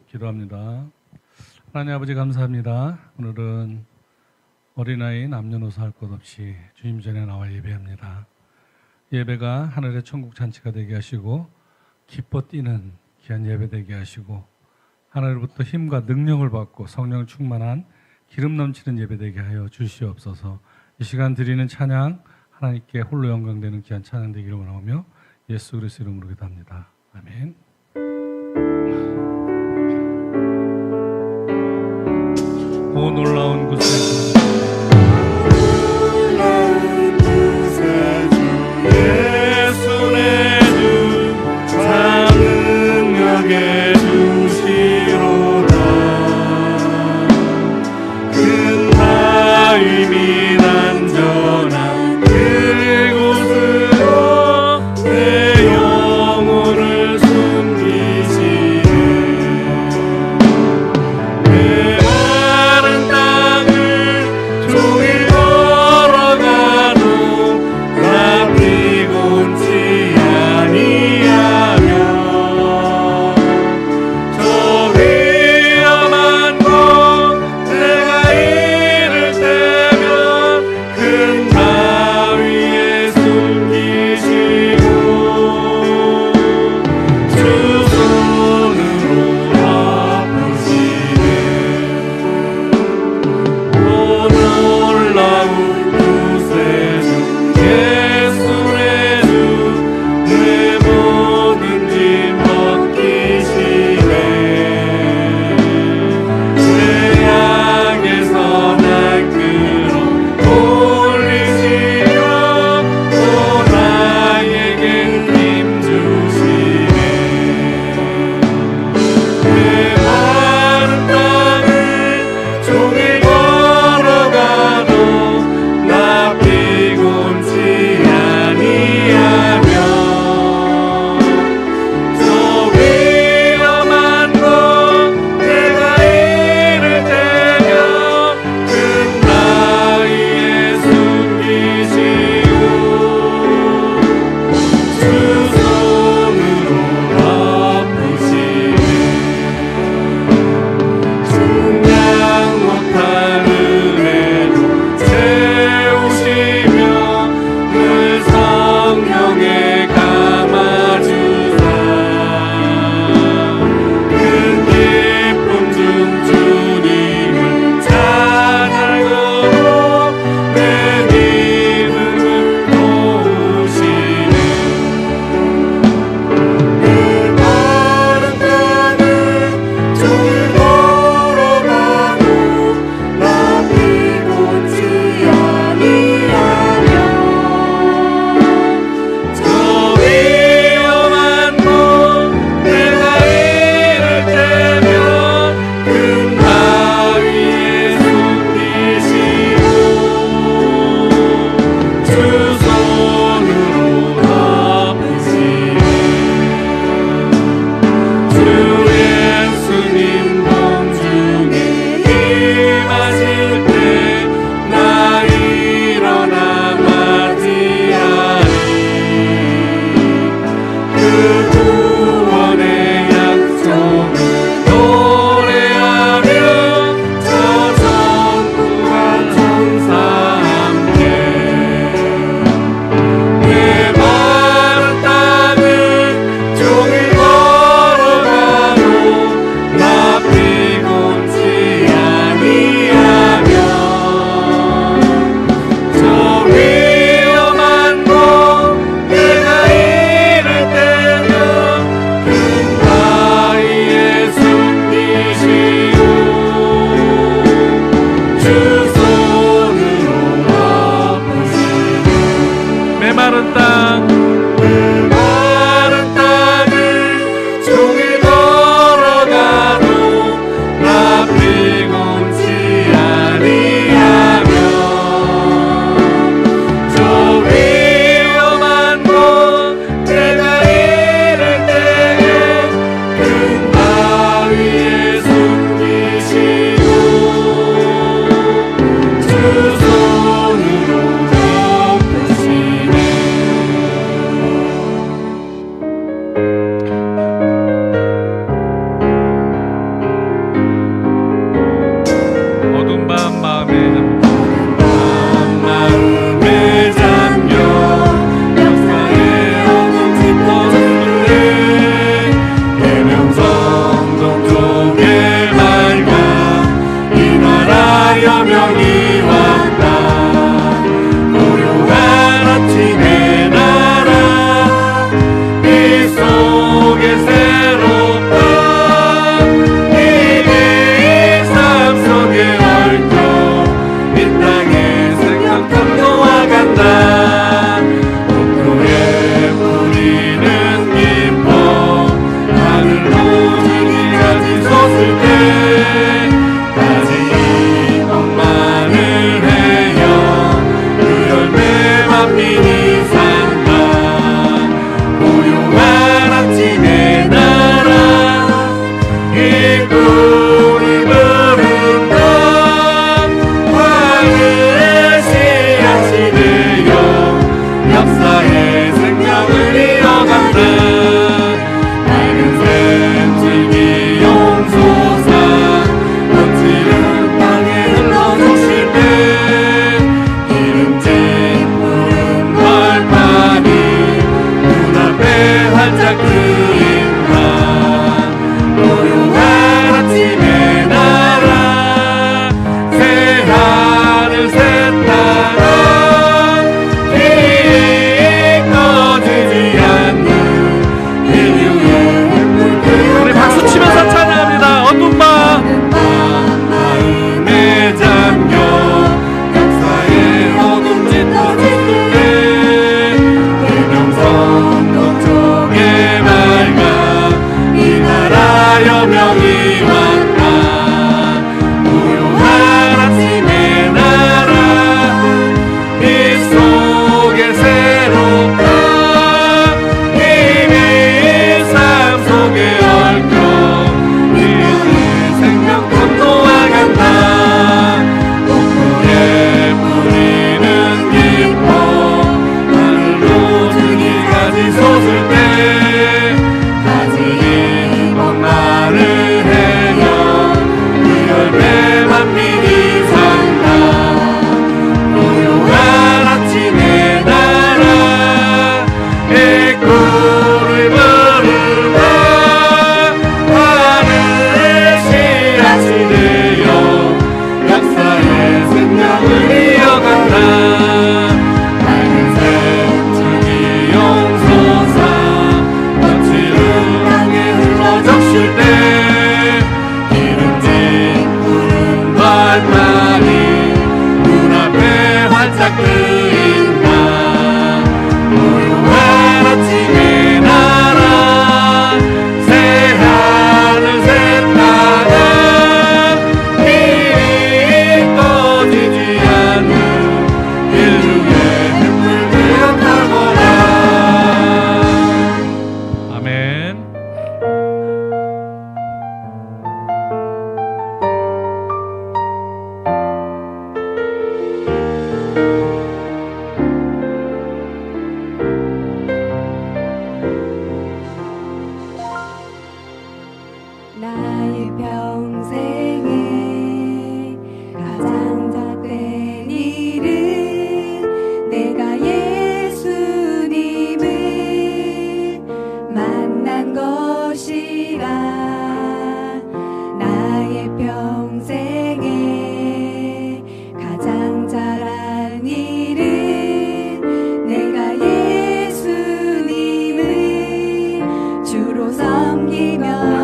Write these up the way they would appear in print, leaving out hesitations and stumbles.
기도합니다. 하나님 아버지 감사합니다. 오늘은 어린아이 남녀노소 할 것 없이 주님 전에 나와 예배합니다. 예배가 하늘의 천국 잔치가 되게 하시고 기뻐 뛰는 귀한 예배 되게 하시고 하늘로부터 힘과 능력을 받고 성령 충만한 기름 넘치는 예배 되게 하여 주시옵소서. 이 시간 드리는 찬양 하나님께 홀로 영광되는 귀한 찬양 되기를 원하오며 예수 그리스도 이름으로 기도합니다. 아멘. 오 놀라운 구세주 예수 내 주 작은 역에 주시로다. 큰 바위미 안전한 그곳으로 내 영혼을 숨기시네. 내 마른 땅을 쏟을 때 가지의 목마를 해요. 그 열매만 미리 산다. 고요한 아침에 날아 애꾸를 부르다 하늘의 씨앗이 되어 역사의 생명을 이어간다. 나의 평생에 가장 작은 일은 내가 예수님을 만난 것이라. 나의 평생에 가장 잘한 일은 내가 예수님을 주로 섬기며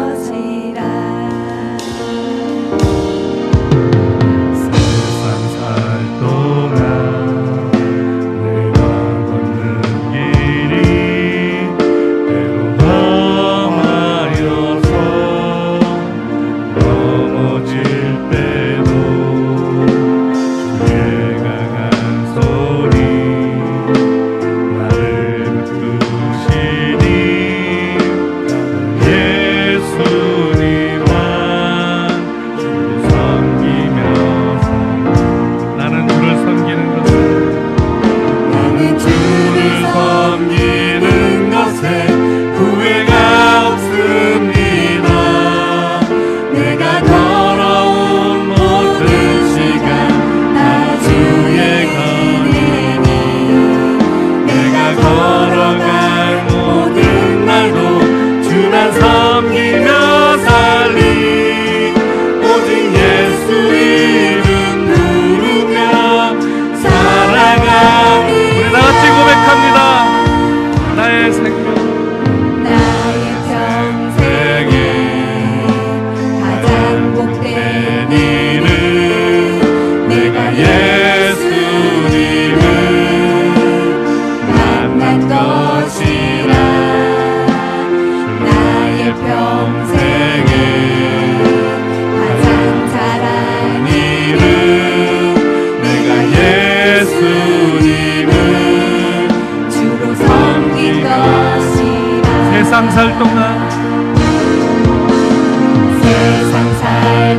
세상 살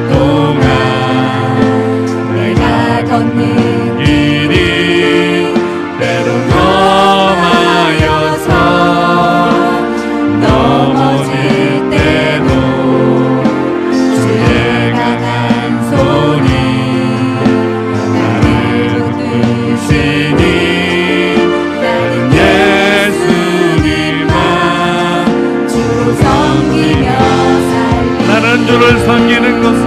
동안 내가 걷는 길이 때론 험하여서 넘어질 때도 주의 강한 손이 나를 붙드시니 나는 예수님만 주로 섬기며 살리. 나는 주를 섬기는 것을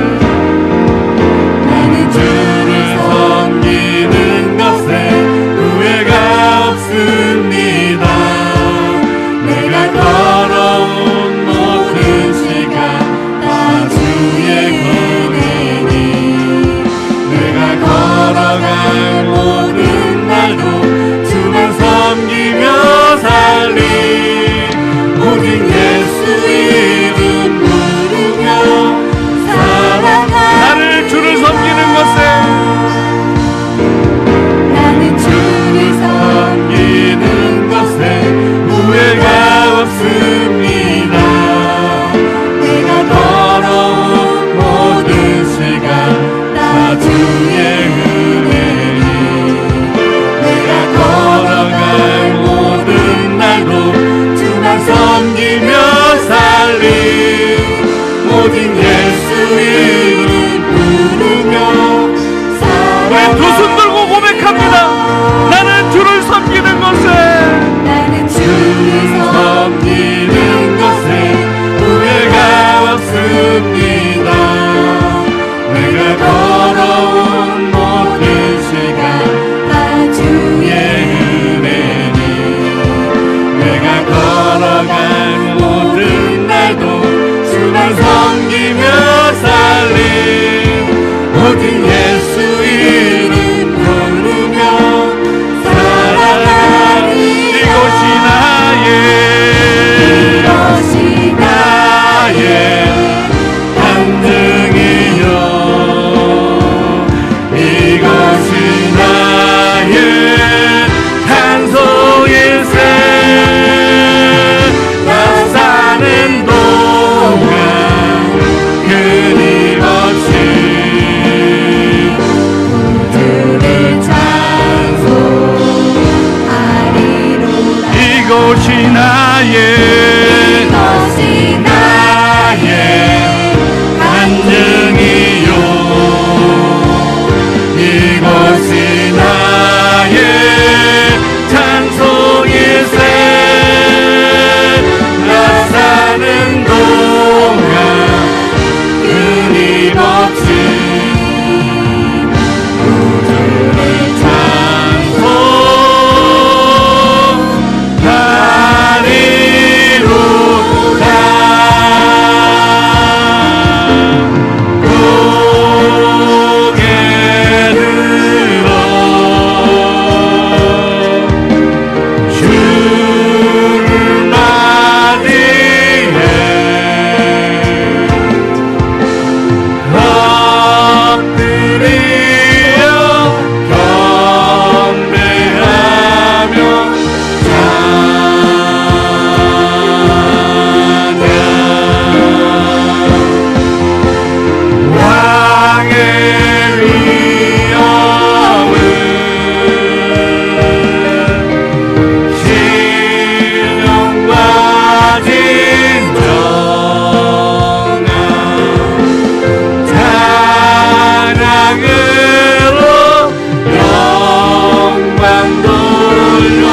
오직 예수 섬기며 살리 오직 예수 이름 부르며 우리 두 손 들고 고백합니다. 나는 주를 섬기는 것에 나는 주를 섬기는 것에 후회가 없습니다. 내가 걸어온 모든 시간 다 주의 은혜니 내가 걸어간 모든 날도 주만 섬기며 살리 오직 예수 이름 부르며 살아가니 이것이 나의 이것이 나의 간증이요 이것이 나의 찬송일세 나 사는 동안 끊임없이 주를 찬송하리로다 이것이 나의 이것이 나의 간증이요 이것이 나의 찬송일세 나 사는 동안 끊임없이 주를 찬송하리로다 고개 들어 주를 맞이해 엎드려 경배하며 찬양 왕의 위엄을 신령과 진정한 찬양으로 영광 돌려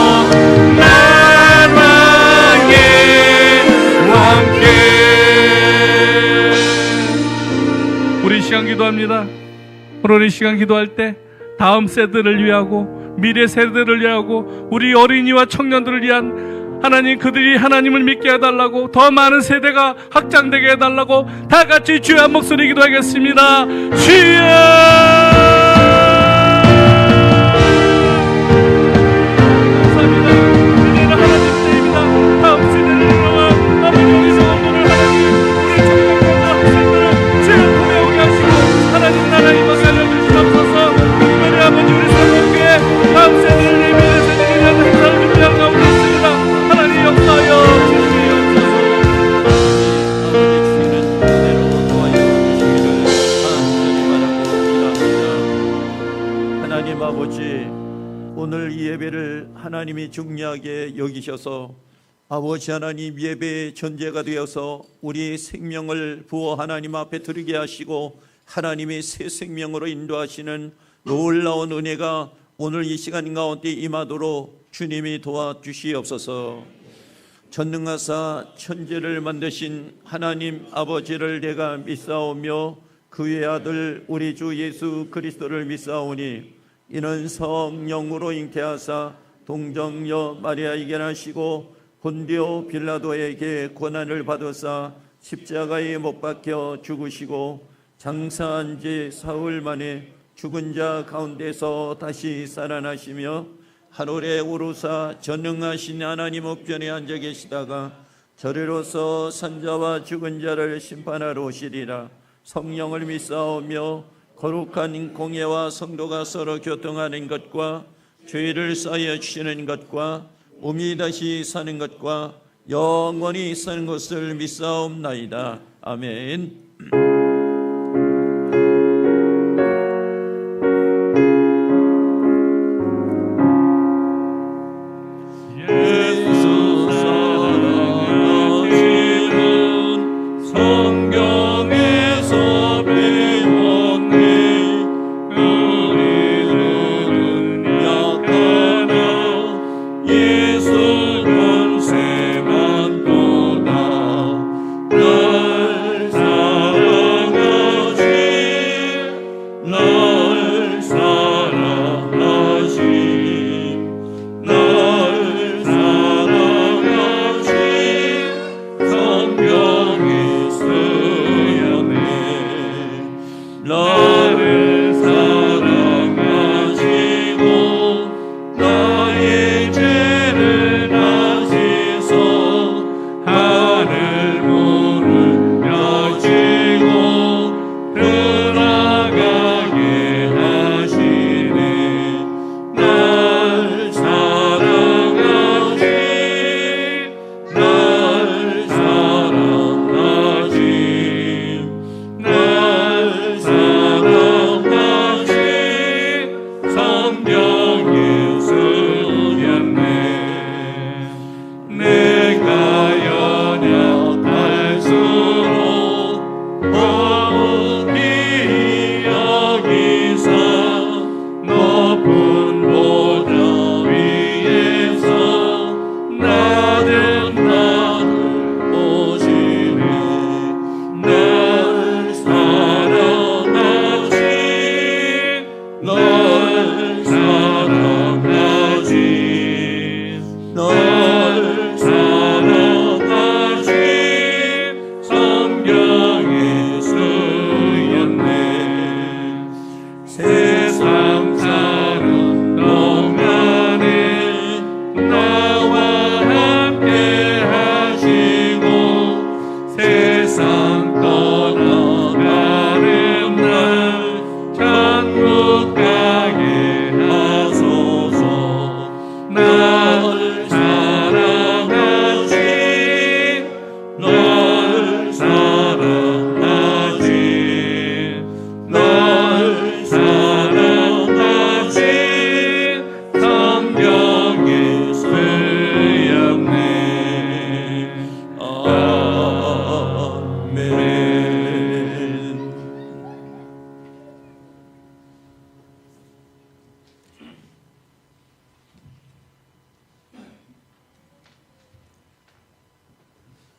나라의 왕께 우리 이 시간 기도합니다. 오늘 이 시간 기도할 때 다음 세대를 위하고 미래 세대를 위하고 우리 어린이와 청년들을 위한 하나님 그들이 하나님을 믿게 해달라고 더 많은 세대가 확장되게 해달라고 다 같이 주의 한 목소리 기도하겠습니다. 주여 감사합니다. 우리는 하나님 때입니다. 다음 세대를 위하여 아버지 우리 성도를 하나님 우리 청년들과 학생들을 주의 품에 오게 하시고 하나님 나라 임하게 알려주시옵소서. 특별히 아버지 우리 성도교회 다음 세대를 미래 세대를 위한 행사를 준비한 가운데 있습니다. 하나님 역사하여 주시옵소서. 아버지 주시는 그대로 도와주시기를 간절히 바라고 기도합니다. 하나님 아버지 오늘 이 예배를 하나님이 중요하게 여기셔서 아버지 하나님 예배의 전제가 되어서 우리의 생명을 부어 하나님 앞에 드리게 하시고 하나님의 새 생명으로 인도하시는 놀라운 은혜가 오늘 이 시간 가운데 임하도록 주님이 도와주시옵소서. 전능하사 천지를 만드신 하나님 아버지를 내가 믿사오며 그의 아들 우리 주 예수 그리스도를 믿사오니 이는 성령으로 잉태하사 동정녀 마리아에게 나시고 본디오 빌라도에게 고난을 받으사 십자가에 못 박혀 죽으시고 장사한 지 사흘 만에 죽은 자 가운데서 다시 살아나시며 하늘에 오르사 전능하신 하나님 우편에 앉아 계시다가 저리로서 산자와 죽은 자를 심판하러 오시리라. 성령을 믿사오며 거룩한 공예와 성도가 서로 교통하는 것과 죄를 사하여 주시는 것과 몸이 다시 사는 것과 영원히 사는 것을 믿사옵나이다. 아멘. 예수 사랑하나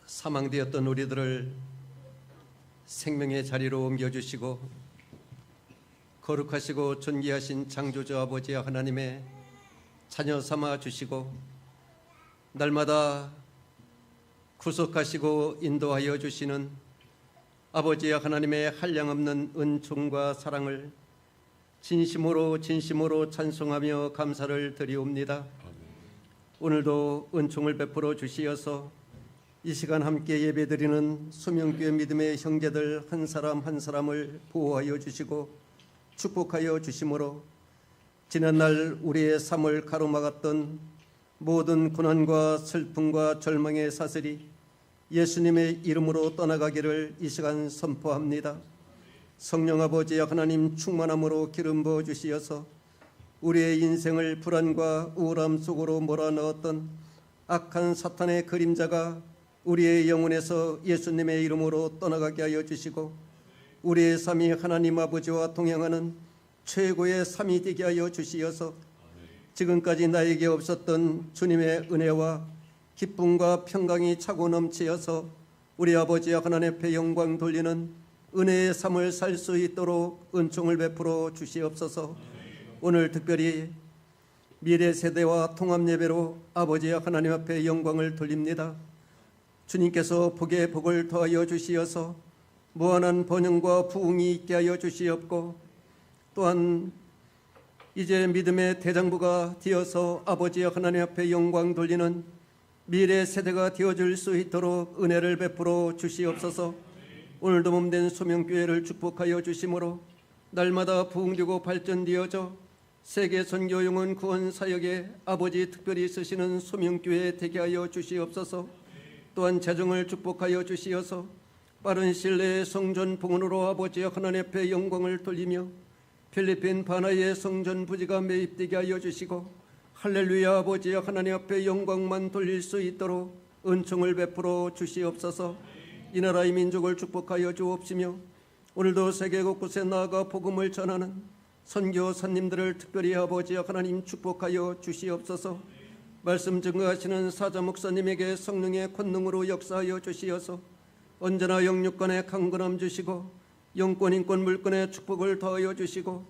사망되었던 우리들을 생명의 자리로 옮겨주시고 거룩하시고 존귀하신 창조주 아버지 하나님의 자녀 삼아 주시고 날마다 구속하시고 인도하여 주시는 아버지 하나님의 한량없는 은총과 사랑을 진심으로 찬송하며 감사를 드리옵니다. 오늘도 은총을 베풀어 주시어서 이 시간 함께 예배드리는 소명교회 믿음의 형제들 한 사람 한 사람을 보호하여 주시고 축복하여 주심으로 지난날 우리의 삶을 가로막았던 모든 고난과 슬픔과 절망의 사슬이 예수님의 이름으로 떠나가기를 이 시간 선포합니다. 성령 아버지 하나님 충만함으로 기름 부어 주시어서 우리의 인생을 불안과 우울함 속으로 몰아넣었던 악한 사탄의 그림자가 우리의 영혼에서 예수님의 이름으로 떠나가게 하여 주시고 우리의 삶이 하나님 아버지와 동행하는 최고의 삶이 되게 하여 주시어서 지금까지 나에게 없었던 주님의 은혜와 기쁨과 평강이 차고 넘치어서 우리 아버지 하나님 앞에 영광 돌리는 은혜의 삶을 살 수 있도록 은총을 베풀어 주시옵소서. 오늘 특별히 미래 세대와 통합 예배로 아버지 하나님 앞에 영광을 돌립니다. 주님께서 복에 복을 더하여 주시어서 무한한 번영과 부흥이 있게 하여 주시옵고 또한 이제 믿음의 대장부가 되어서 아버지 하나님 앞에 영광 돌리는 미래 세대가 되어줄 수 있도록 은혜를 베풀어 주시옵소서. 오늘도 몸된 소명교회를 축복하여 주심으로 날마다 부흥되고 발전되어져 세계 선교 영혼 구원 사역에 아버지 특별히 쓰시는 소명교회 되게 하여 주시옵소서. 또한 재정을 축복하여 주시어서 빠른 시일 내에 성전 봉헌으로 아버지 하나님 앞에 영광을 돌리며 필리핀 바나의 성전 부지가 매입되게 하여 주시고 할렐루야 아버지 하나님 앞에 영광만 돌릴 수 있도록 은총을 베풀어 주시옵소서. 이 나라의 민족을 축복하여 주옵시며 오늘도 세계 곳곳에 나아가 복음을 전하는 선교사님들을 특별히 아버지 하나님 축복하여 주시옵소서. 말씀 증거하시는 사자 목사님에게 성령의 권능으로 역사하여 주시어서 언제나 영육간에 강건함 주시고 영권 인권 물권의 축복을 더하여 주시고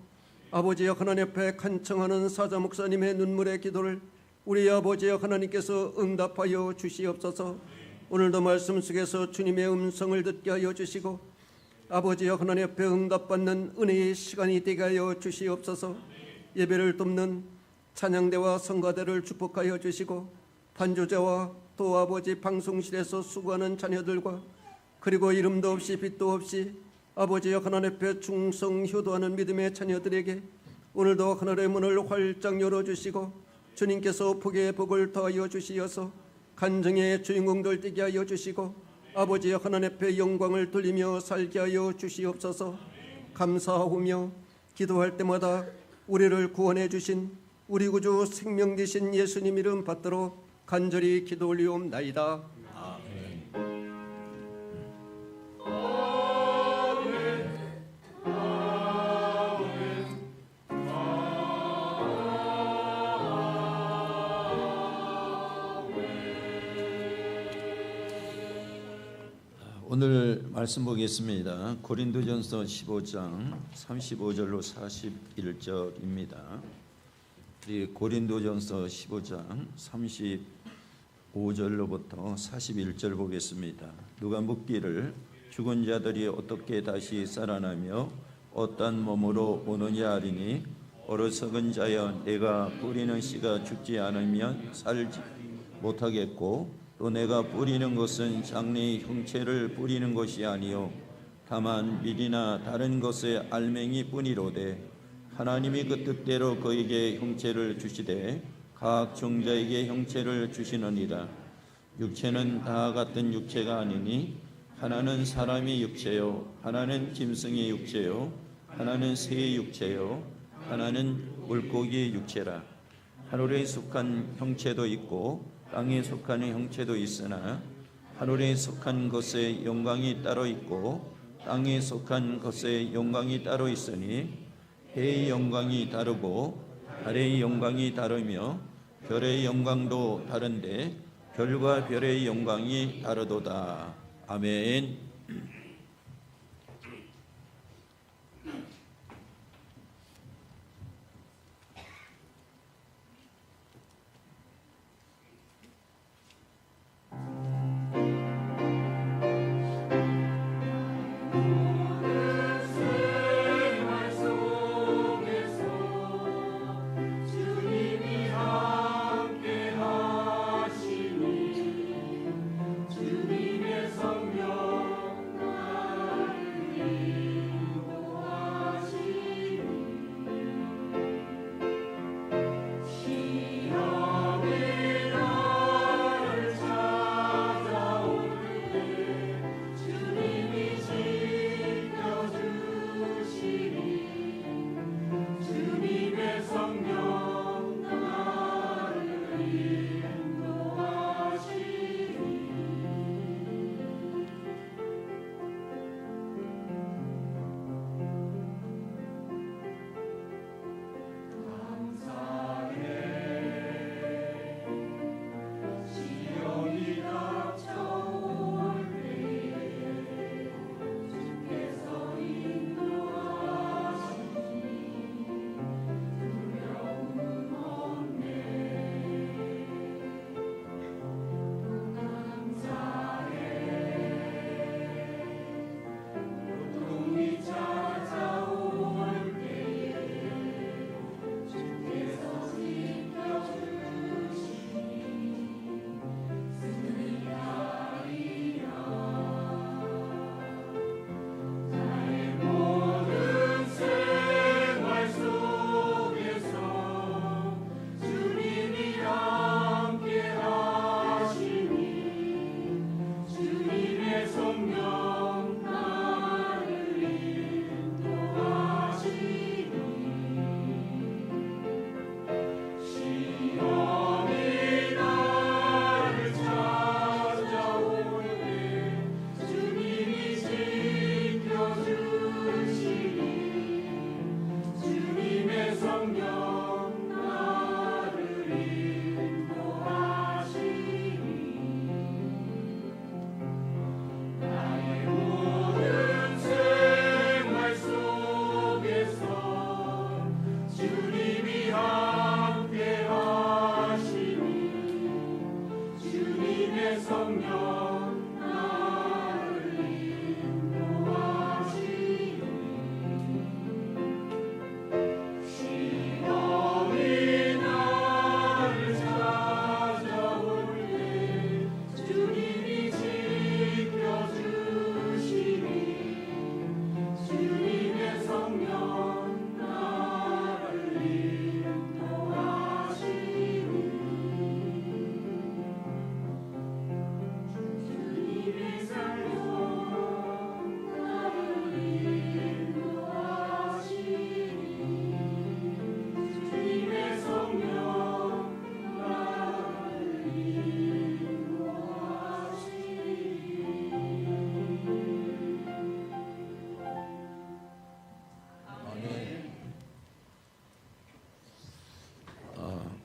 아버지 하나님 앞에 간청하는 사자 목사님의 눈물의 기도를 우리 아버지 하나님께서 응답하여 주시옵소서. 오늘도 말씀 속에서 주님의 음성을 듣게 하여 주시고 아버지 하나님 앞에 응답받는 은혜의 시간이 되게 하여 주시옵소서. 예배를 돕는 찬양대와 성가대를 축복하여 주시고 반주자와 또 아버지 방송실에서 수고하는 자녀들과 그리고 이름도 없이 빛도 없이 아버지 하나님 앞에 충성 효도하는 믿음의 자녀들에게 오늘도 하늘의 문을 활짝 열어주시고 주님께서 복의 복을 더하여 주시어서 간증의 주인공들 되게 하여 주시고 아버지 하나님 앞에 영광을 돌리며 살게 하여 주시옵소서. 감사하며 기도할 때마다 우리를 구원해 주신 우리 구주 생명 되신 예수님 이름 받도록 간절히 기도 올리옵나이다. 오늘 말씀 보겠습니다. 고린도전서 15장 35절로 41절입니다. 우리 고린도전서 15장 35절로부터 41절 보겠습니다. 누가 묻기를 죽은 자들이 어떻게 다시 살아나며 어떤 몸으로 오느냐 하리니 어리석은 자여 내가 뿌리는 씨가 죽지 않으면 살지 못하겠고 또 내가 뿌리는 것은 장래의 형체를 뿌리는 것이 아니요 다만 밀이나 다른 것의 알맹이 뿐이로되 하나님이 그 뜻대로 그에게 형체를 주시되 각 종자에게 형체를 주시느니라. 육체는 다 같은 육체가 아니니 하나는 사람의 육체요 하나는 짐승의 육체요 하나는 새의 육체요 하나는 물고기의 육체라. 하늘에 속한 형체도 있고 땅에 속한 형체도 있으나 하늘에 속한 것의 영광이 따로 있고 땅에 속한 것의 영광이 따로 있으니 해의 영광이 다르고 달의 영광이 다르며 별의 영광도 다른데 별과 별의 영광이 다르도다. 아멘.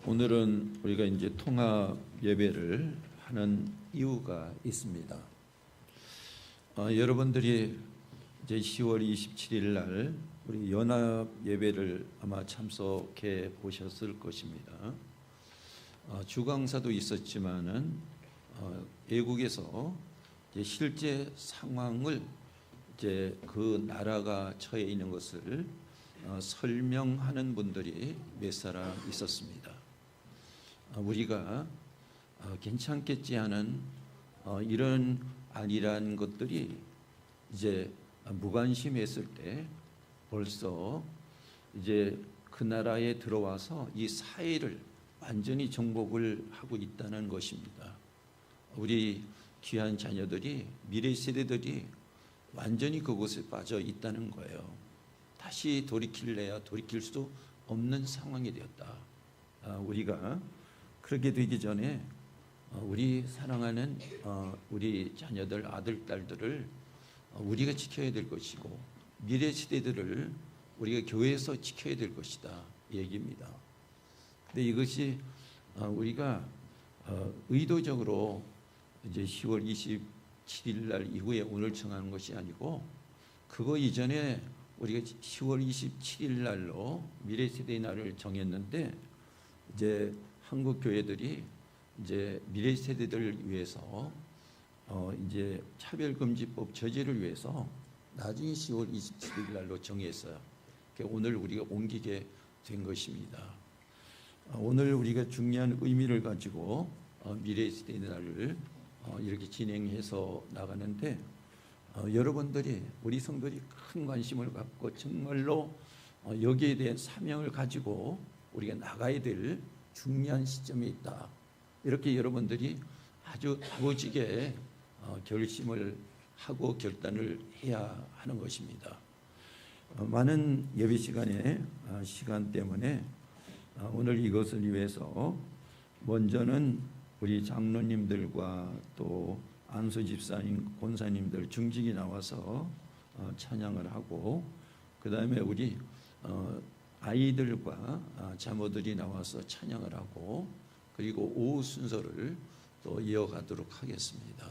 오늘은 우리가 이제 통합 예배를 하는 이유가 있습니다. 여러분들이 이제 10월 27일 날 우리 연합 예배를 아마 참석해 보셨을 것입니다. 주강사도 있었지만은 외국에서 이제 실제 상황을 이제 그 나라가 처해 있는 것을 설명하는 분들이 몇 사람 있었습니다. 우리가 괜찮겠지 하는 이런 아니란 것들이 이제 무관심했을 때 벌써 이제 그 나라에 들어와서 이 사회를 완전히 정복을 하고 있다는 것입니다. 우리 귀한 자녀들이 미래 세대들이 완전히 그곳에 빠져 있다는 거예요. 다시 돌이킬래야 돌이킬 수 없는 상황이 되었다. 우리가 그렇게 되기 전에 우리 사랑하는 우리 자녀들, 아들, 딸들을 우리가 지켜야 될 것이고 미래 시대들을 우리가 교회에서 지켜야 될 것이다 이 얘기입니다. 근데 이것이 우리가 의도적으로 이제 10월 27일 날 이후에 오늘 정하는 것이 아니고 그거 이전에 우리가 10월 27일 날로 미래 세대의 날을 정했는데 이제 한국 교회들이 이제 미래 세대들을 위해서 이제 차별금지법 저지를 위해서 나중에 10월 27일 날로 정했어요. 오늘 우리가 옮기게 된 것입니다. 오늘 우리가 중요한 의미를 가지고 미래 세대의 날을 이렇게 진행해서 나가는데 여러분들이 우리 성도들이 큰 관심을 갖고 정말로 여기에 대한 사명을 가지고 우리가 나가야 될 중요한 시점에 있다. 이렇게 여러분들이 아주 다고지게 결심을 하고 결단을 해야 하는 것입니다. 많은 예배 시간에 시간 때문에 오늘 이것을 위해서 먼저는 우리 장로님들과 또 안수 집사님, 권사님들 중직이 나와서 찬양을 하고 그 다음에 우리 아이들과 자모들이 나와서 찬양을 하고 그리고 오후 순서를 또 이어가도록 하겠습니다.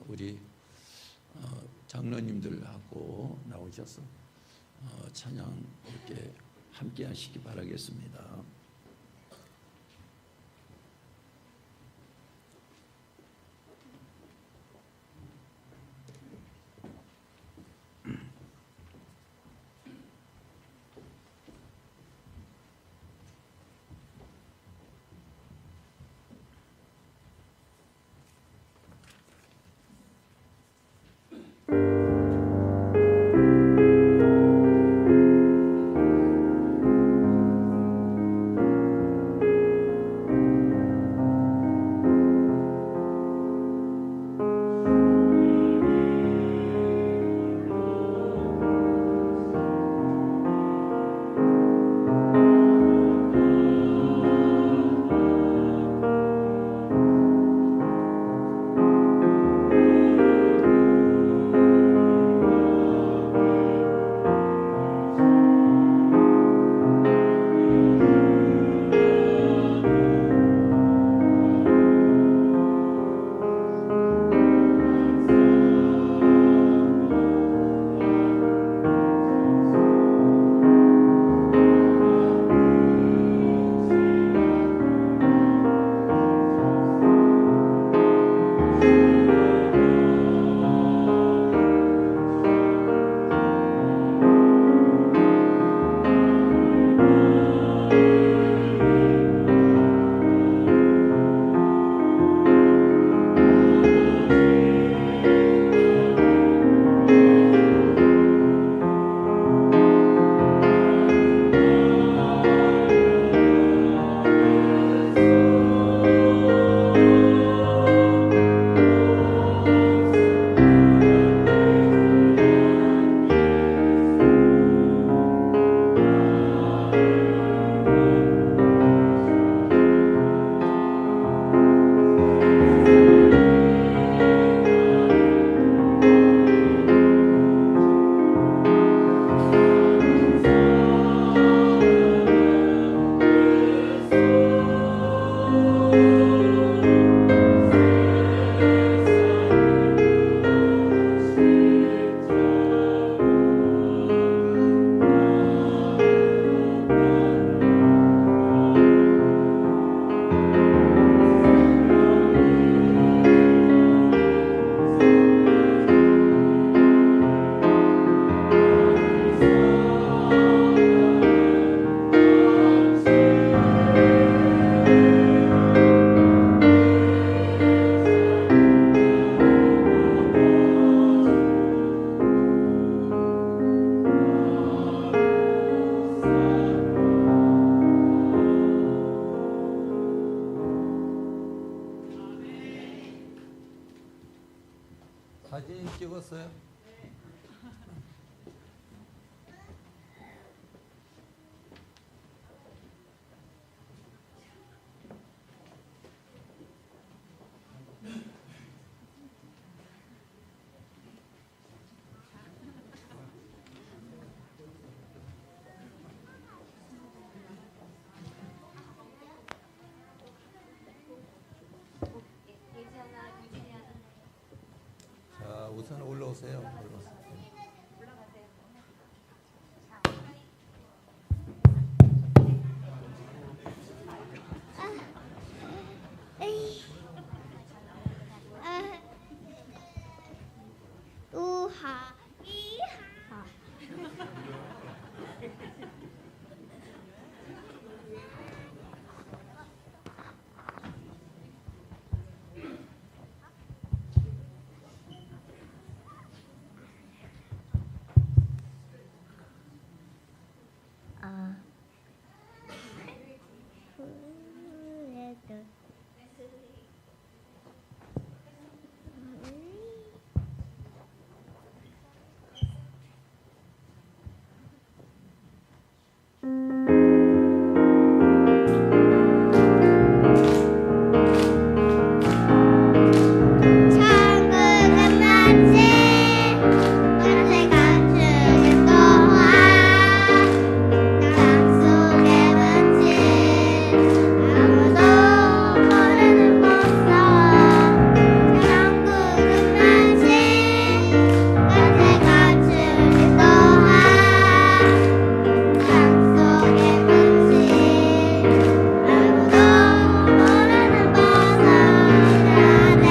우리 장로님들하고 나오셔서 찬양 이렇게 함께 하시기 바라겠습니다. 사진 찍었어요? 우선 올라오세요. 우하 이하 그래도 천국은 마치 밤새 감추는 동화 땅속에 묻힌 아무도 모르는 목성 천국은 마치 밤새 감추는 동화 땅속에 묻힌 아무도 모르는 보석이라네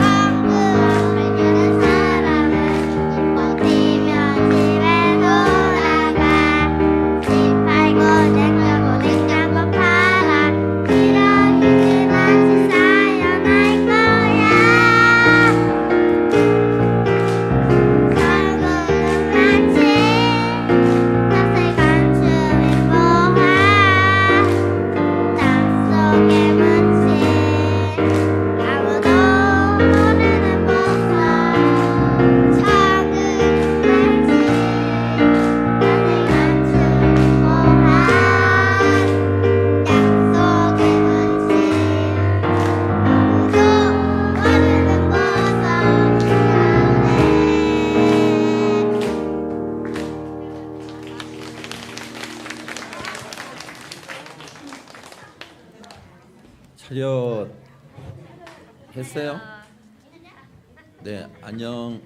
천국을 가는 사람은 꽃 피면 집에 돌아가 집 팔고 냉장고 냉장고 팔아 기러기들 마치 쌓여날 거야 천국은 마치 밤새 감추는 보화 땅속에 묻힌 아무도 모르는 보석 천국은 마치 밤새 감추는 보화 땅속에 차렷 했어요? 네, 안녕.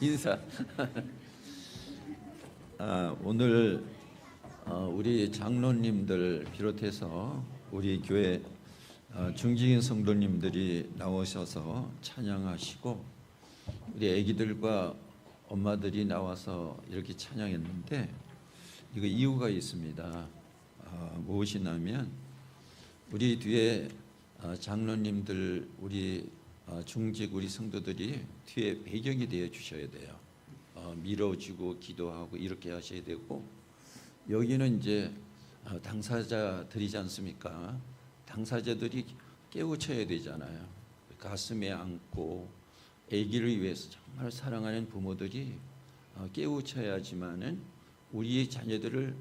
인사. 오늘 우리 장로님들 비롯해서 우리 교회 중직인 성도님들이 나오셔서 찬양하시고 우리 아기들과 엄마들이 나와서 이렇게 찬양했는데 이거 이유가 있습니다. 무엇이냐면 우리 뒤에 장로님들 우리 중직 우리 성도들이 뒤에 배경이 되어 주셔야 돼요. 밀어주고 기도하고 이렇게 하셔야 되고 여기는 이제 당사자들이지 않습니까? 당사자들이 깨우쳐야 되잖아요. 가슴에 안고 아기를 위해서 정말 사랑하는 부모들이 깨우쳐야지만은 우리의 자녀들을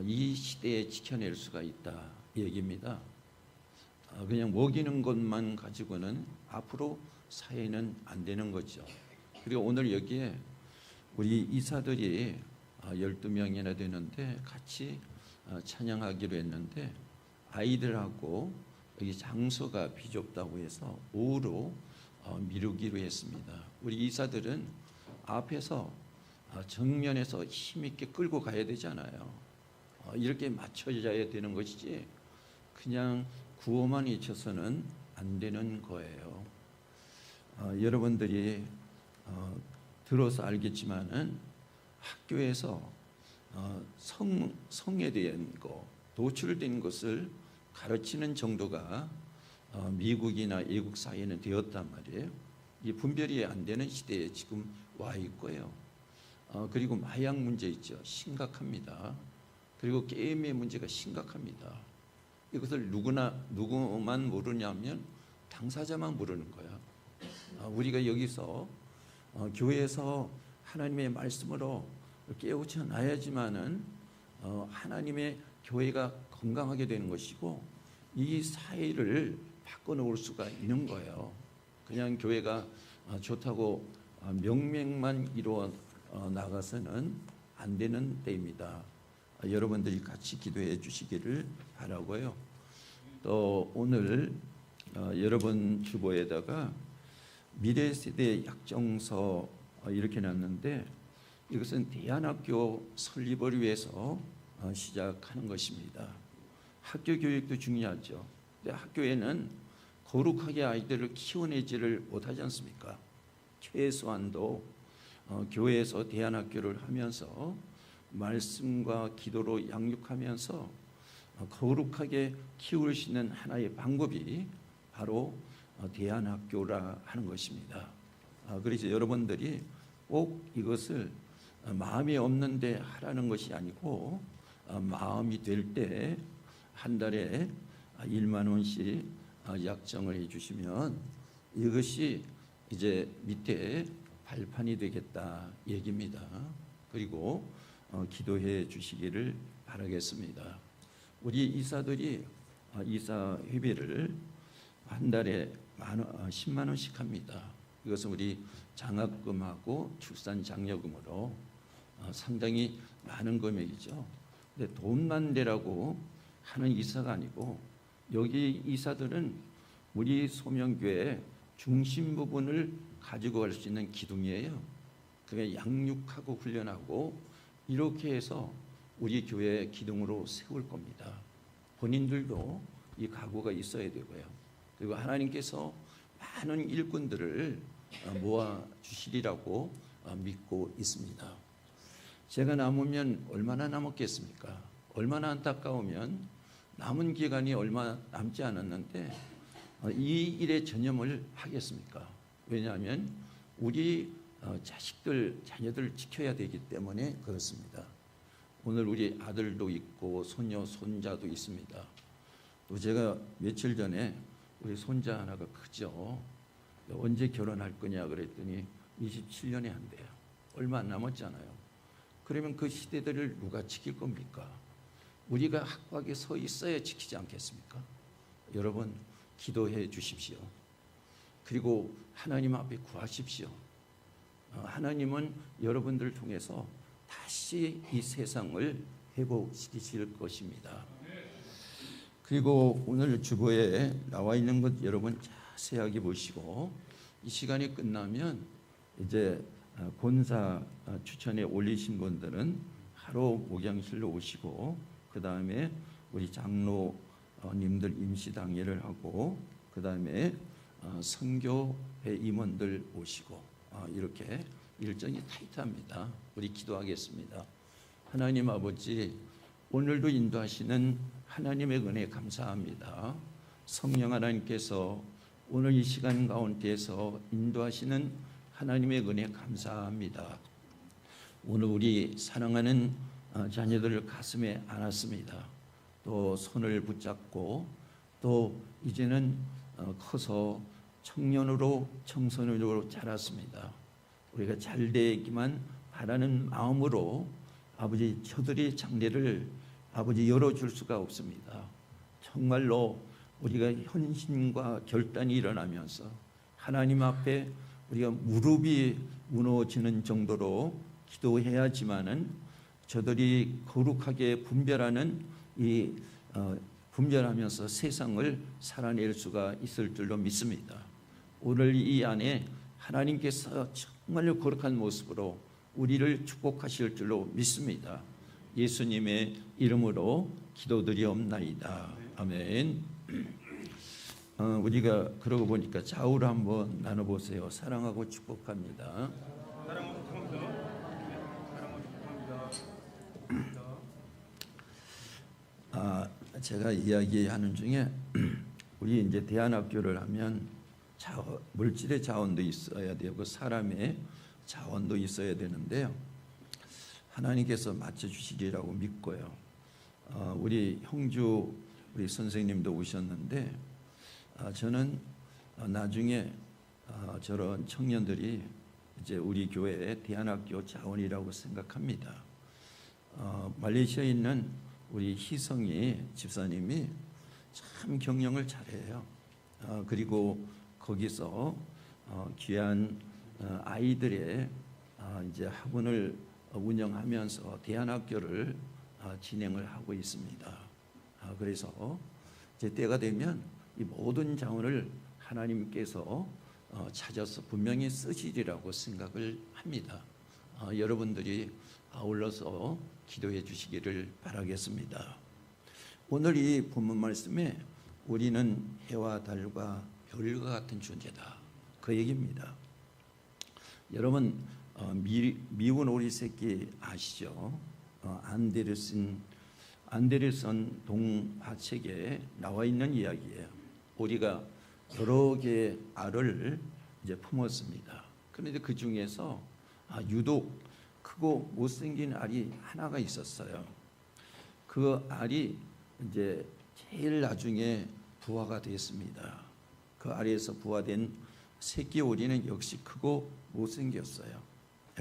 이 시대에 지켜낼 수가 있다 이 얘기입니다. 그냥 먹이는 것만 가지고는 앞으로 사회는 안 되는 거죠. 그리고 오늘 여기에 우리 이사들이 12명이나 되는데 같이 찬양하기로 했는데 아이들하고 여기 장소가 비좁다고 해서 오후로 미루기로 했습니다. 우리 이사들은 앞에서 정면에서 힘있게 끌고 가야 되잖아요. 이렇게 맞춰져야 되는 것이지 그냥 구호만 외쳐서는 안 되는 거예요. 여러분들이 들어서 알겠지만은 학교에서 성에 대한 거, 노출된 것을 가르치는 정도가 미국이나 외국 사회는 되었단 말이에요. 이 분별이 안 되는 시대에 지금 와 있고요. 그리고 마약 문제 있죠. 심각합니다. 그리고 게임의 문제가 심각합니다. 이것을 누구만 모르냐면 당사자만 모르는 거야. 우리가 여기서 교회에서 하나님의 말씀으로 깨우쳐 놔야지만은 하나님의 교회가 건강하게 되는 것이고 이 사회를 바꿔놓을 수가 있는 거예요. 그냥 교회가 좋다고 명맥만 이루어 나가서는 안 되는 때입니다. 여러분들이 같이 기도해 주시기를 바라고요. 또 오늘 여러분 주보에다가 미래 세대 약정서 이렇게 놨는데 이것은 대안학교 설립을 위해서 시작하는 것입니다. 학교 교육도 중요하죠. 근데 학교에는 거룩하게 아이들을 키워내지를 못하지 않습니까? 최소한도 교회에서 대안학교를 하면서 말씀과 기도로 양육하면서 거룩하게 키울 수 있는 하나의 방법이 바로 대안학교라 하는 것입니다. 그래서 여러분들이 꼭 이것을 마음이 없는데 하라는 것이 아니고 마음이 될 때 한 달에 1만 원씩 약정을 해주시면 이것이 이제 밑에 발판이 되겠다 얘기입니다. 그리고 기도해 주시기를 바라겠습니다. 우리 이사들이 이사 회비를 한 달에 10만 원씩 합니다. 이것은 우리 장학금하고 출산 장려금으로 상당히 많은 금액이죠. 근데 돈만 내라고 하는 이사가 아니고 여기 이사들은 우리 소명교회 중심 부분을 가지고 갈 수 있는 기둥이에요. 그게 양육하고 훈련하고 이렇게 해서 우리 교회 기둥으로 세울 겁니다. 본인들도 이 각오가 있어야 되고요. 그리고 하나님께서 많은 일꾼들을 모아 주시리라고 믿고 있습니다. 제가 남으면 얼마나 남았겠습니까? 얼마나 안타까우면 남은 기간이 얼마 남지 않았는데 이 일에 전념을 하겠습니까? 왜냐하면 우리 자식들, 자녀들을 지켜야 되기 때문에 그렇습니다. 오늘 우리 아들도 있고 손녀, 손자도 있습니다. 또 제가 며칠 전에 우리 손자 하나가 크죠. 언제 결혼할 거냐 그랬더니 27년에 한대요. 얼마 안 남았잖아요. 그러면 그 시대들을 누가 지킬 겁니까? 우리가 학박에 서 있어야 지키지 않겠습니까? 여러분 기도해 주십시오. 그리고 하나님 앞에 구하십시오. 하나님은 여러분들을 통해서 다시 이 세상을 회복시키실 것입니다. 그리고 오늘 주보에 나와 있는 것 여러분 자세하게 보시고 이 시간이 끝나면 이제 본사 추천에 올리신 분들은 하루 목양실로 오시고 그 다음에 우리 장로님들 임시당회를 하고 그 다음에 선교회 임원들 오시고 이렇게 일정이 타이트합니다. 우리 기도하겠습니다. 하나님 아버지, 오늘도 인도하시는 하나님의 은혜 감사합니다. 성령 하나님께서 오늘 이 시간 가운데에서 인도하시는 하나님의 은혜 감사합니다. 오늘 우리 사랑하는 자녀들을 가슴에 안았습니다. 또 손을 붙잡고 또 이제는 커서 청년으로 청소년으로 자랐습니다. 우리가 잘 되기만 바라는 마음으로 아버지 저들의 장래를 아버지 열어줄 수가 없습니다. 정말로 우리가 헌신과 결단이 일어나면서 하나님 앞에 우리가 무릎이 무너지는 정도로 기도해야지만은 저들이 거룩하게 분별하는 분별하면서 세상을 살아낼 수가 있을 줄로 믿습니다. 오늘 이 안에 하나님께서 정말로 거룩한 모습으로 우리를 축복하실 줄로 믿습니다. 예수님의 이름으로 기도드리옵나이다. 아멘. 우리가 그러고 보니까 좌우로 한번 나눠보세요. 사랑하고 축복합니다. 제가 이야기하는 중에 우리 이제 대안학교를 하면 물질의 자원도 있어야 되고 사람의 자원도 있어야 되는데요. 하나님께서 맞춰주시리라고 믿고요. 우리 형주 우리 선생님도 오셨는데 저는 나중에 저런 청년들이 이제 우리 교회의 대안학교 자원이라고 생각합니다. 말레이시아에 있는 우리 희성이 집사님이 참 경영을 잘해요. 그리고 거기서 귀한 아이들의 이제 학원을 운영하면서 대안학교를 진행을 하고 있습니다. 그래서 이제 때가 되면 이 모든 자원을 하나님께서 찾아서 분명히 쓰시리라고 생각을 합니다. 여러분들이 아울러서 기도해 주시기를 바라겠습니다. 오늘 이 본문 말씀에 우리는 해와 달과 별과 같은 존재다, 그 얘기입니다. 여러분 미운 오리 새끼 아시죠? 안데르슨 동화책에 나와 있는 이야기예요. 오리가 여러 개의 알을 이제 품었습니다. 그런데 그 중에서 유독 크고 못생긴 알이 하나가 있었어요. 그 알이 이제 제일 나중에 부화가 됐습니다. 그 알에서 부화된 새끼 오리는 역시 크고 못생겼어요.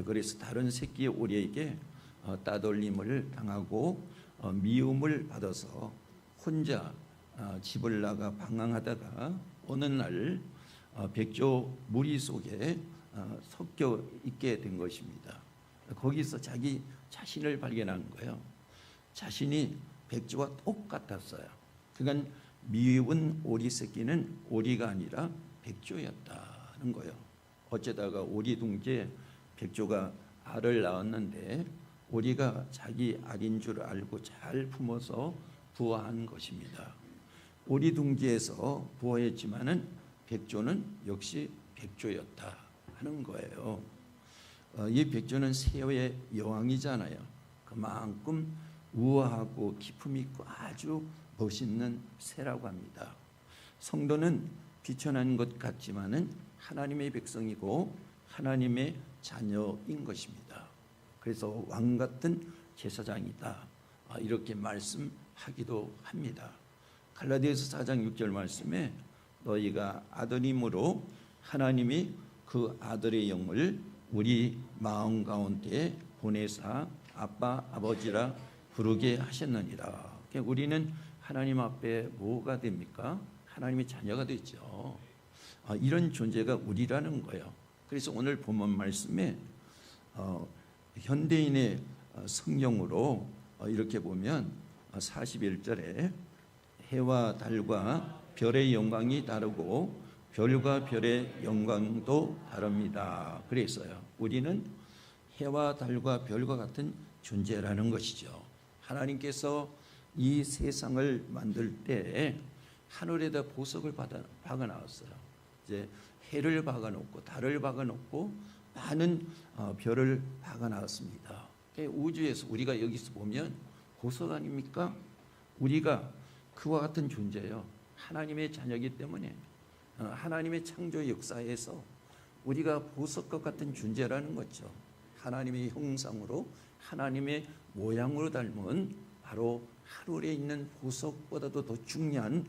그래서 다른 새끼 오리에게 따돌림을 당하고 미움을 받아서 혼자 집을 나가 방황하다가 어느 날 백조 무리 속에 섞여 있게 된 것입니다. 거기서 자기 자신을 발견한 거예요. 자신이 백조와 똑같았어요. 그러니까 미운 오리 새끼는 오리가 아니라 백조였다는 거예요. 어쩌다가 오리 둥지에 백조가 알을 낳았는데 오리가 자기 알인 줄 알고 잘 품어서 부화한 것입니다. 오리 둥지에서 부화했지만은 백조는 역시 백조였다 하는 거예요. 이 백조는 새의 여왕이잖아요. 그만큼 우아하고 기품 있고 아주 멋있는 새라고 합니다. 성도는 비천한 것 같지만은 하나님의 백성이고 하나님의 자녀인 것입니다. 그래서 왕 같은 제사장이다, 이렇게 말씀하기도 합니다. 갈라디아서 4장 6절 말씀에 너희가 아들임으로 하나님이 그 아들의 영을 우리 마음 가운데 보내사 아빠 아버지라 부르게 하셨느니라. 우리는 하나님 앞에 뭐가 됩니까? 하나님의 자녀가 되죠. 이런 존재가 우리라는 거예요. 그래서 오늘 본문 말씀에 현대인의 성경으로 이렇게 보면 41절에 해와 달과 별의 영광이 다르고 별과 별의 영광도 다릅니다. 그래서요, 우리는 해와 달과 별과 같은 존재라는 것이죠. 하나님께서 이 세상을 만들 때 하늘에다 보석을 박아 나왔어요. 이제 해를 박아 놓고 달을 박아 놓고 많은 별을 박아 나왔습니다. 우주에서 우리가 여기서 보면 보석 아닙니까? 우리가 그와 같은 존재예요. 하나님의 자녀이기 때문에 하나님의 창조 역사에서 우리가 보석과 같은 존재라는 거죠. 하나님의 형상으로 하나님의 모양으로 닮은 바로 하늘에 있는 보석보다도 더 중요한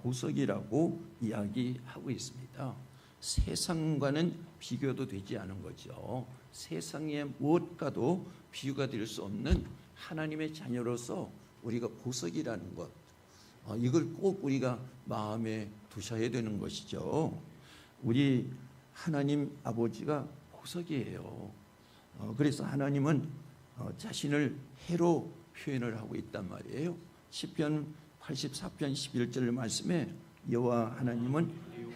보석이라고 이야기하고 있습니다. 세상과는 비교도 되지 않은 거죠. 세상의 무엇과도 비교가 될 수 없는 하나님의 자녀로서 우리가 보석이라는 것, 이걸 꼭 우리가 마음에 두셔야 되는 것이죠. 우리 하나님 아버지가 보석이에요. 그래서 하나님은 자신을 해로 표현을 하고 있단 말이에요. 시편 84편 11절 말씀에 여호와 하나님은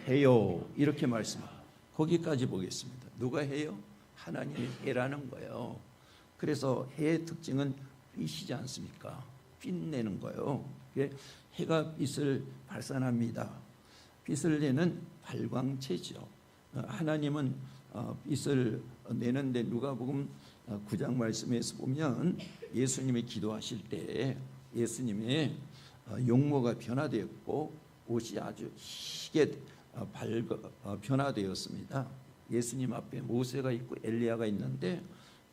해요, 이렇게 말씀합니다. 거기까지 보겠습니다. 누가 해요? 하나님이 해라는 거예요. 그래서 해의 특징은 빛이지 않습니까? 빛내는 거예요. 해가 빛을 발산합니다. 빛을 내는 발광체죠. 하나님은 빛을 내는데 누가복음 9장 말씀에서 보면 예수님이 기도하실 때 예수님의 용모가 변화되었고 옷이 아주 희게 변화되었습니다. 예수님 앞에 모세가 있고 엘리야가 있는데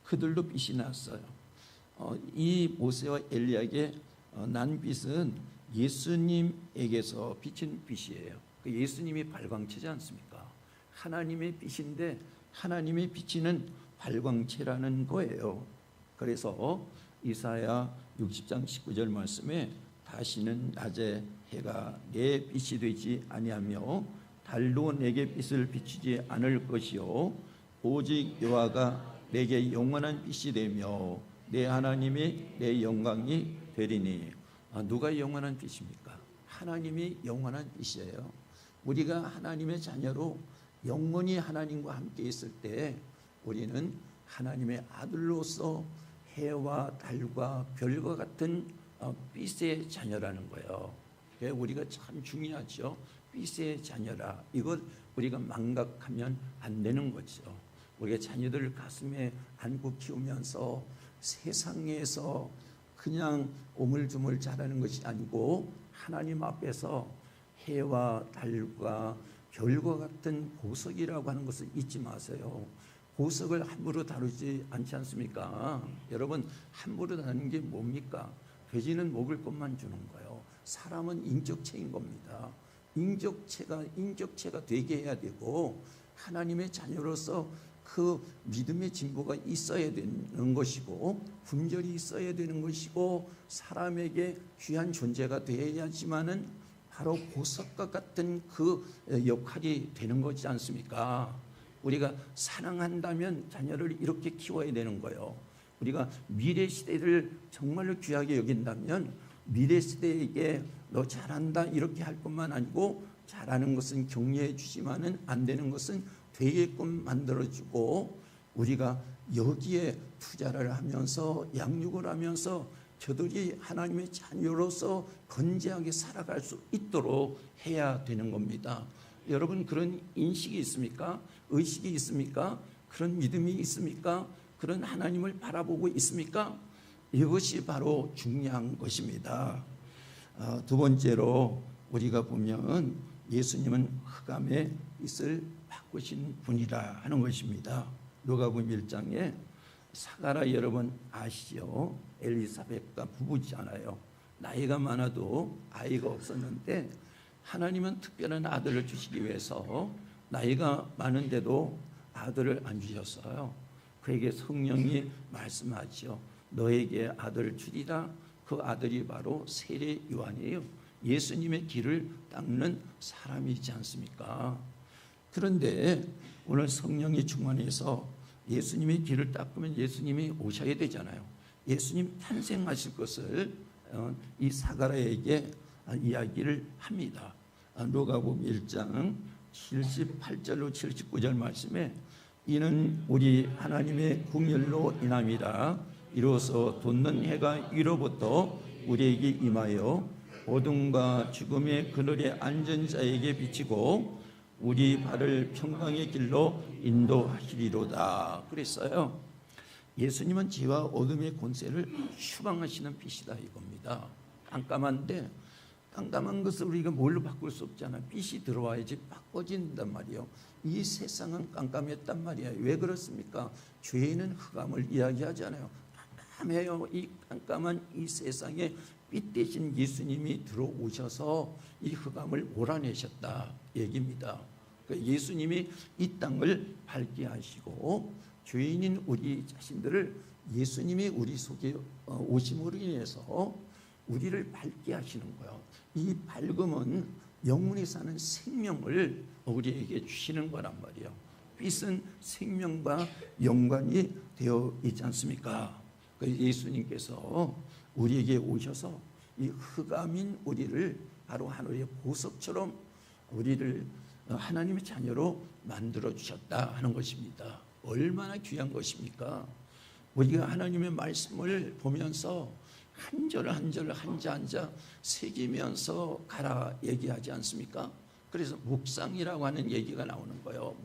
그들도 빛이 났어요. 이 모세와 엘리야에게 난 빛은 예수님에게서 비친 빛이에요. 예수님이 발광체지 않습니까? 하나님의 빛인데 하나님의 비치는 발광체라는 거예요. 그래서 이사야 60장 19절 말씀에 다시는 낮에 해가 내 빛이 되지 아니하며 달도 내게 빛을 비추지 않을 것이요 오직 여호와가 내게 영원한 빛이 되며 내 하나님이 내 영광이 되리니. 누가 영원한 빛입니까? 하나님이 영원한 빛이에요. 우리가 하나님의 자녀로 영원히 하나님과 함께 있을 때 우리는 하나님의 아들로서 해와 달과 별과 같은 빛의 자녀라는 거예요. 그래서 우리가 참 중요하죠. 빛의 자녀라. 이걸 우리가 망각하면 안 되는 거죠. 우리가 자녀들을 가슴에 안고 키우면서 세상에서 그냥 오물주물 자라는 것이 아니고 하나님 앞에서 해와 달과 별과 같은 보석이라고 하는 것을 잊지 마세요. 보석을 함부로 다루지 않지 않습니까? 여러분, 함부로 다루는 게 뭡니까? 돼지는 먹을 것만 주는 거예요. 사람은 인격체인 겁니다. 인격체가 되게 해야 되고 하나님의 자녀로서 그 믿음의 진보가 있어야 되는 것이고 분별이 있어야 되는 것이고 사람에게 귀한 존재가 되어야지만은 바로 보석과 같은 그 역할이 되는 거지 않습니까? 우리가 사랑한다면 자녀를 이렇게 키워야 되는 거예요. 우리가 미래 시대를 정말로 귀하게 여긴다면 미래 시대에게 너 잘한다 이렇게 할 것만 아니고 잘하는 것은 격려해 주지만은 안 되는 것은 되게끔 만들어주고 우리가 여기에 투자를 하면서 양육을 하면서 저들이 하나님의 자녀로서 건재하게 살아갈 수 있도록 해야 되는 겁니다. 여러분, 그런 인식이 있습니까? 의식이 있습니까? 그런 믿음이 있습니까? 그런 하나님을 바라보고 있습니까? 이것이 바로 중요한 것입니다. 두 번째로 우리가 보면 예수님은 흑암의 빛을 바꾸신 분이라 하는 것입니다. 누가복음 1장에 사가랴 여러분 아시죠? 엘리사벳과 부부잖아요. 나이가 많아도 아이가 없었는데 하나님은 특별한 아들을 주시기 위해서 나이가 많은데도 아들을 안 주셨어요. 그에게 성령이 말씀하죠. 너에게 아들을 주리라. 그 아들이 바로 세례 요한이에요. 예수님의 길을 닦는 사람이지 않습니까? 그런데 오늘 성령이 충만해서 예수님의 길을 닦으면 예수님이 오셔야 되잖아요. 예수님 탄생하실 것을 이 사가랴에게 이야기를 합니다. 누가복음 1장 78절로 79절 말씀에 이는 우리 하나님의 궁열로 인함이라 이로써 돋는 해가 위로부터 우리에게 임하여 어둠과 죽음의 그늘에 앉은 자에게 비치고 우리 발을 평강의 길로 인도하시리로다 그랬어요. 예수님은 지와 어둠의 권세를 휴방하시는 빛이다 이겁니다. 깜깜한데 깜깜한 것을 우리가 뭘로 바꿀 수 없잖아요. 빛이 들어와야지 바꿔진단 말이에요. 이 세상은 깜깜했단 말이에요. 왜 그렇습니까? 죄인은 흑암을 이야기하잖아요. 깜깜해요. 이 깜깜한 이 세상에 빛 대신 예수님이 들어오셔서 이 흑암을 몰아내셨다 얘기입니다. 그러니까 예수님이 이 땅을 밝게 하시고 죄인인 우리 자신들을 예수님이 우리 속에 오심으로 인해서 우리를 밝게 하시는 거예요. 이 밝음은 영원히 사는 생명을 우리에게 주시는 거란 말이에요. 빛은 생명과 연관이 되어 있지 않습니까? 예수님께서 우리에게 오셔서 이 흑암인 우리를 바로 하늘의 보석처럼 우리를 하나님의 자녀로 만들어 주셨다 하는 것입니다. 얼마나 귀한 것입니까? 우리가 하나님의 말씀을 보면서 한 절 한 절 한자 한자 새기면서 가라 얘기하지 않습니까? 그래서 묵상이라고 하는 얘기가 나오는 거예요.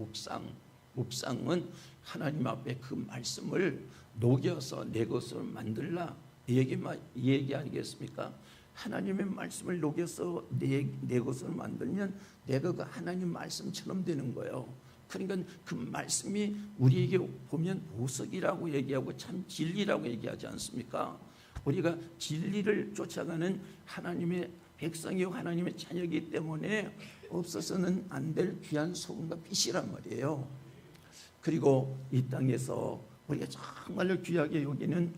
묵상은 하나님 앞에 그 말씀을 녹여서 내 것으로 만들라 얘기 아니겠습니까? 하나님의 말씀을 녹여서 내 것으로 만들면 내가 그 하나님 말씀처럼 되는 거예요. 그러니까 그 말씀이 우리에게 보면 보석이라고 얘기하고 참 진리라고 얘기하지 않습니까? 우리가 진리를 쫓아가는 하나님의 백성이요 하나님의 자녀이기 때문에 없어서는 안 될 귀한 소금과 빛이란 말이에요. 그리고 이 땅에서 우리가 정말로 귀하게 여기는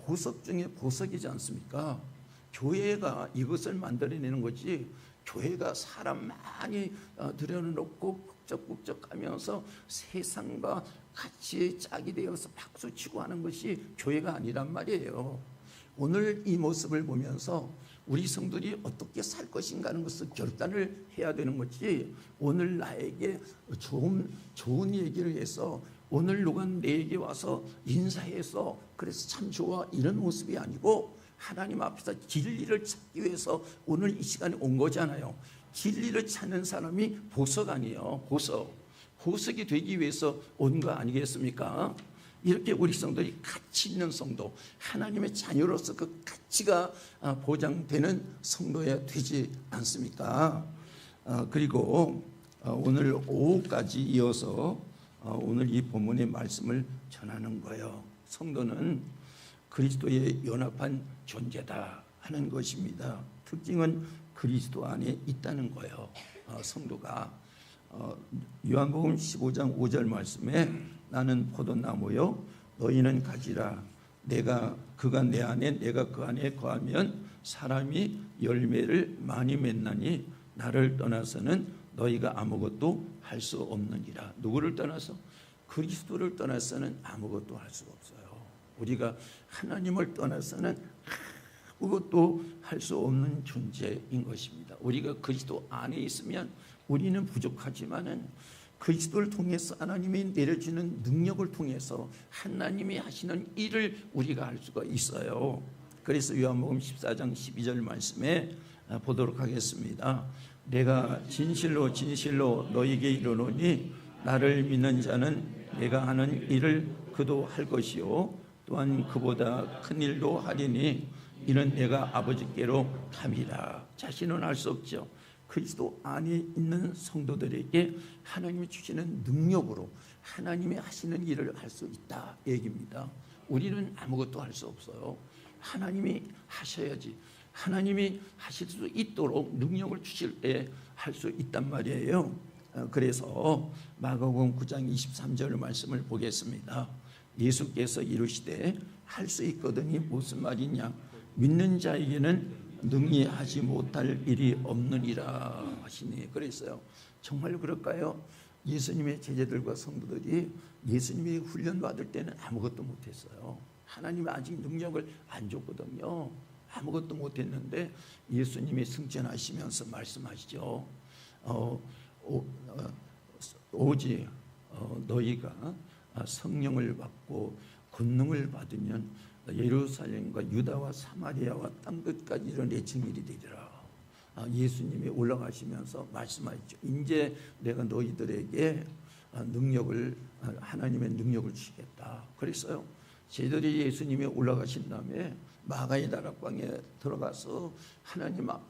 보석 중에 보석이지 않습니까? 교회가 이것을 만들어내는 거지, 교회가 사람 많이 들여놓고 북적북적 하면서 세상과 같이 짝이 되어서 박수치고 하는 것이 교회가 아니란 말이에요. 오늘 이 모습을 보면서 우리 성도들이 어떻게 살 것인가 하는 것을 결단을 해야 되는 거지. 오늘 나에게 좋은 얘기를 해서 오늘 누가 내게 와서 인사해서 그래서 참 좋아 이런 모습이 아니고 하나님 앞에서 진리를 찾기 위해서 오늘 이 시간에 온 거잖아요. 진리를 찾는 사람이 보석 아니에요. 보석이 되기 위해서 온 거 아니겠습니까? 이렇게 우리 성도들이 가치 있는 성도, 하나님의 자녀로서 그 가치가 보장되는 성도여야 되지 않습니까? 그리고 오늘 오후까지 이어서 오늘 이 본문의 말씀을 전하는 거예요. 성도는 그리스도의 연합한 존재다 하는 것입니다. 특징은 그리스도 안에 있다는 거예요. 성도가 요한복음 15장 5절 말씀에 나는 포도나무요 너희는 가지라 그가 내 안에 내가 그 안에 거하면 사람이 열매를 많이 맺나니 나를 떠나서는 너희가 아무것도 할 수 없느니라. 누구를 떠나서? 그리스도를 떠나서는 아무것도 할 수 없어요. 우리가 하나님을 떠나서는 아무것도 할 수 없는 존재인 것입니다. 우리가 그리스도 안에 있으면 우리는 부족하지만은 그리스도를 통해서 하나님이 내려주는 능력을 통해서 하나님이 하시는 일을 우리가 할 수가 있어요. 그래서 요한복음 14장 12절 말씀에 보도록 하겠습니다. 내가 진실로 진실로 너희에게 이르노니 나를 믿는 자는 내가 하는 일을 그도 할 것이요 또한 그보다 큰 일도 하리니 이는 내가 아버지께로 감이라. 자신은 알 수 없죠. 그리스도 안에 있는 성도들에게 하나님이 주시는 능력으로 하나님이 하시는 일을 할 수 있다 얘기입니다. 우리는 아무것도 할 수 없어요. 하나님이 하셔야지. 하나님이 하실 수 있도록 능력을 주실 때 할 수 있단 말이에요. 그래서 마가복음 9장 23절 말씀을 보겠습니다. 예수께서 이르시되 할 수 있거든이 무슨 말이냐? 믿는 자에게는 능히 하지 못할 일이 없느니라 하시니. 그랬어요. 정말 그럴까요? 예수님의 제자들과 성도들이 예수님이 훈련받을 때는 아무것도 못했어요. 하나님이 아직 능력을 안 줬거든요. 아무것도 못했는데 예수님이 승천하시면서 말씀하시죠. 오직 너희가 성령을 받고 권능을 받으면 예루살렘과 유다와 사마리아와 땅끝까지 이런 내 증인이 되리라. 예수님이 올라가시면서 말씀하셨죠. 이제 내가 너희들에게 하나님의 능력을 주시겠다. 그랬어요. 제자들이 예수님이 올라가신 다음에 마가의 다락방에 들어가서 하나님 앞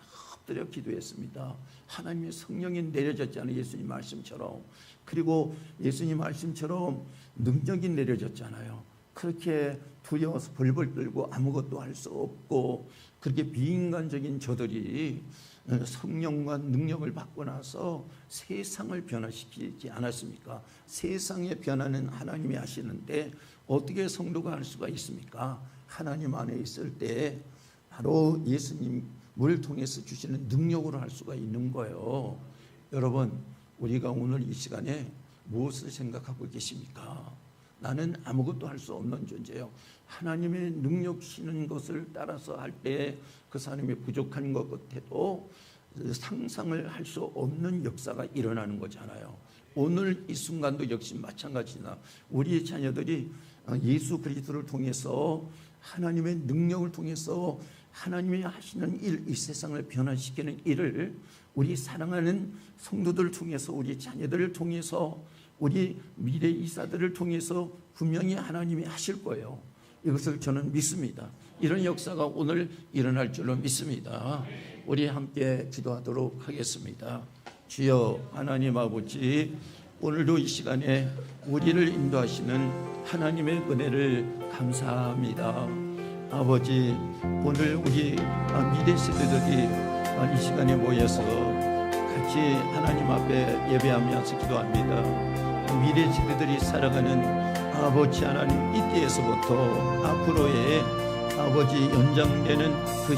엎드려 기도했습니다. 하나님의 성령이 내려졌잖아요. 예수님 말씀처럼. 그리고 예수님 말씀처럼 능력이 내려졌잖아요. 그렇게 두려워서 벌벌 떨고 아무것도 할 수 없고 그렇게 비인간적인 저들이 성령과 능력을 받고 나서 세상을 변화시키지 않았습니까? 세상의 변화는 하나님이 하시는데 어떻게 성도가 할 수가 있습니까? 하나님 안에 있을 때 바로 예수님을 통해서 주시는 능력으로 할 수가 있는 거예요. 여러분, 우리가 오늘 이 시간에 무엇을 생각하고 계십니까? 나는 아무것도 할 수 없는 존재예요. 하나님의 능력 주시는 것을 따라서 할 때 그 사람이 부족한 것 같아도 상상을 할 수 없는 역사가 일어나는 거잖아요. 오늘 이 순간도 역시 마찬가지다. 우리의 자녀들이 예수 그리스도를 통해서 하나님의 능력을 통해서 하나님이 하시는 일, 이 세상을 변화시키는 일을 우리 사랑하는 성도들을 통해서 우리 자녀들을 통해서 우리 미래 이사들을 통해서 분명히 하나님이 하실 거예요. 이것을 저는 믿습니다. 이런 역사가 오늘 일어날 줄로 믿습니다. 우리 함께 기도하도록 하겠습니다. 주여 하나님 아버지, 오늘도 이 시간에 우리를 인도하시는 하나님의 은혜를 감사합니다. 아버지, 오늘 우리 미래 세대들이 이 시간에 모여서 같이 하나님 앞에 예배하면서 기도합니다. 미래 세대들이 살아가는 아버지 하나님, 이때에서부터 앞으로의 아버지 연장되는 그